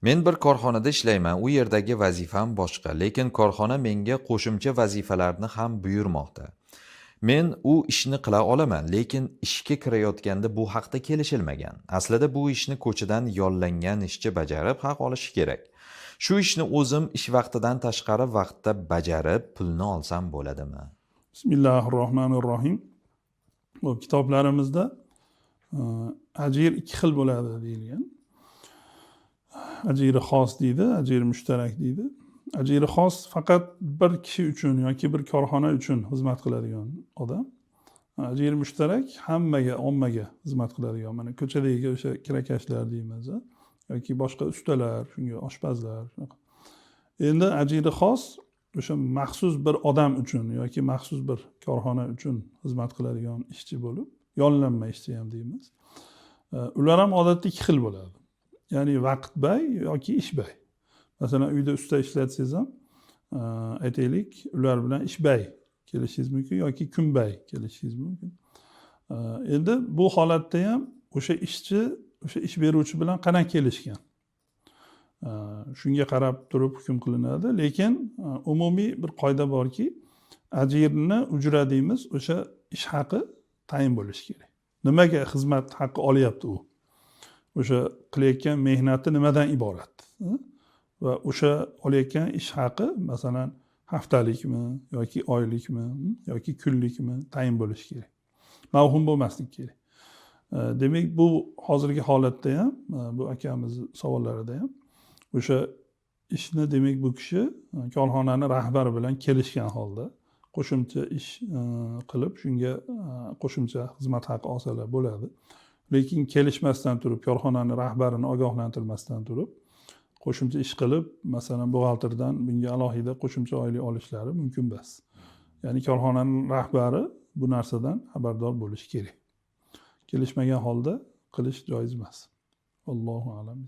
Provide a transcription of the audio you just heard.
Men bir korxonada ishlayman, u yerdagi vazifam boshqa, lekin korxona menga qo'shimcha vazifalarni ham buyurmoqda. Men u ishni qila olaman, lekin ishga kirayotganda bu haqda kelishilmagan. Aslida bu ishni ko'chadan yollangan ishchi bajarib, haq olishi kerak. Shu ishni o'zim ish vaqtidan tashqari vaqtda bajarib, pulni olsam bo'ladimi? Bismillahirrohmanirrohim. Bu kitoblarimizda ajir ikki xil bo'ladi deyilgan. Ajiri xos deydi, ajiri mushtarak deydi. Ajiri xos faqat bir kishi uchun yoki bir korxona uchun xizmat qiladigan odam. Ajiri mushtarak hammaga, ommaga xizmat qiladigan, mana ko'chadagi o'sha kirakashlar deymiz, yoki boshqa ustalar, shunga oshpazlar. Endi ajiri xos o'sha maxsus bir odam uchun yoki maxsus bir korxona uchun xizmat qiladigan ishchi bo'lib, yollanma ishchi ham deymiz. Ular ham odatda ikki xil bo'ladi. Ya'ni vaqtbay yoki ishbay. Masalan, uyda usta ishlatsangiz ham, aytaylik, ular bilan ishbay kelishingiz mumkin yoki kunbay kelishingiz mumkin. Endi bu holatda ham o'sha ishchi, o'sha ish beruvchi bilan qanday kelishgan? Shunga qarab turib hukm qilinadi, lekin umumiy bir qoida borki, ajirni ujra deymiz, o'sha ish haqi tayin bo'lishi kerak. Nimaga xizmat haqqi olyapti u? O'sha qilayotgan mehnati nimadan iborat? Va o'sha olayotgan ish haqi masalan haftalikmi yoki oylikmi yoki kunlikmi tayin bo'lishi kerak. Mavhum bo'lmasligi kerak. Demak, bu hozirgi holatda ham, bu akamiz savollarida ham o'sha ishni demak bu kishi korxonani rahbari bilan kelishgan holda qo'shimcha ish qilib, shunga qo'shimcha xizmat haqi olsalar bo'ladi. Lekin kelishmasdan turib, korxonani rahbarini ogohlantirmasdan turib, qo'shimcha ish qilib, masalan, buxgalterdan bunga alohida qo'shimcha oylik olishlari mumkin emas. Ya'ni korxonaning rahbari bu narsadan xabardor bo'lishi kerak. Kelishmagan holda qilish joiz emas. Allohu a'lam.